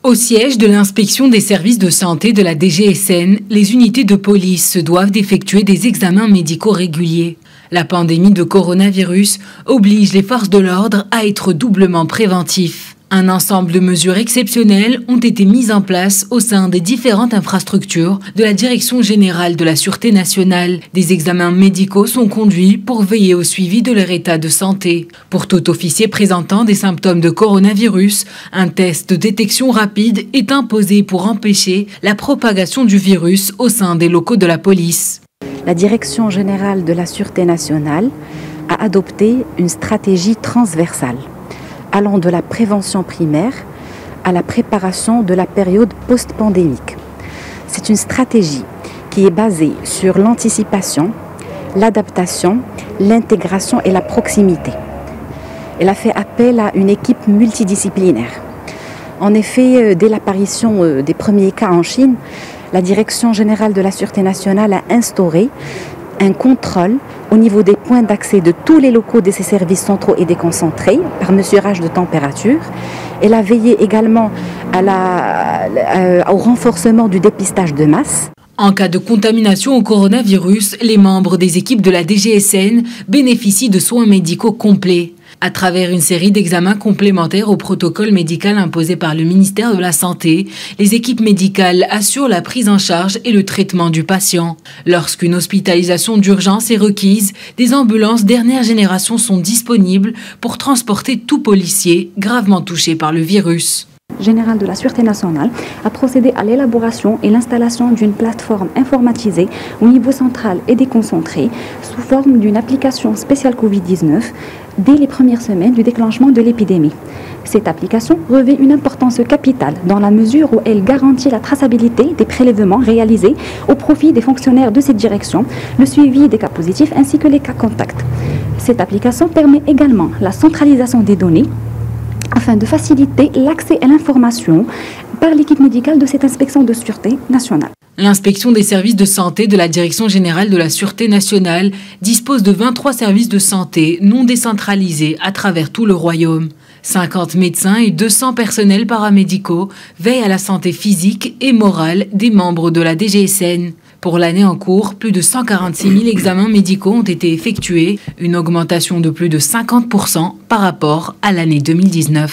Au siège de l'inspection des services de santé de la DGSN, les unités de police se doivent d'effectuer des examens médicaux réguliers. La pandémie de coronavirus oblige les forces de l'ordre à être doublement préventifs. Un ensemble de mesures exceptionnelles ont été mises en place au sein des différentes infrastructures de la Direction générale de la Sûreté nationale. Des examens médicaux sont conduits pour veiller au suivi de leur état de santé. Pour tout officier présentant des symptômes de coronavirus, un test de détection rapide est imposé pour empêcher la propagation du virus au sein des locaux de la police. La Direction générale de la Sûreté nationale a adopté une stratégie transversale allant de la prévention primaire à la préparation de la période post-pandémique. C'est une stratégie qui est basée sur l'anticipation, l'adaptation, l'intégration et la proximité. Elle a fait appel à une équipe multidisciplinaire. En effet, dès l'apparition des premiers cas en Chine, la Direction générale de la Sûreté nationale a instauré un contrôle au niveau des points d'accès de tous les locaux de ces services centraux et déconcentrés par mesurage de température. Elle a veillé également au renforcement du dépistage de masse. En cas de contamination au coronavirus, les membres des équipes de la DGSN bénéficient de soins médicaux complets. À travers une série d'examens complémentaires au protocole médical imposé par le ministère de la Santé, les équipes médicales assurent la prise en charge et le traitement du patient. Lorsqu'une hospitalisation d'urgence est requise, des ambulances dernière génération sont disponibles pour transporter tout policier gravement touché par le virus. Général de la Sûreté nationale a procédé à l'élaboration et l'installation d'une plateforme informatisée au niveau central et déconcentré sous forme d'une application spéciale Covid-19 dès les premières semaines du déclenchement de l'épidémie. Cette application revêt une importance capitale dans la mesure où elle garantit la traçabilité des prélèvements réalisés au profit des fonctionnaires de cette direction, le suivi des cas positifs ainsi que les cas contacts. Cette application permet également la centralisation des données afin de faciliter l'accès à l'information par l'équipe médicale de cette inspection de sûreté nationale. L'inspection des services de santé de la Direction générale de la Sûreté nationale dispose de 23 services de santé non décentralisés à travers tout le royaume. 50 médecins et 200 personnels paramédicaux veillent à la santé physique et morale des membres de la DGSN. Pour l'année en cours, plus de 146 000 examens médicaux ont été effectués, une augmentation de plus de 50% par rapport à l'année 2019.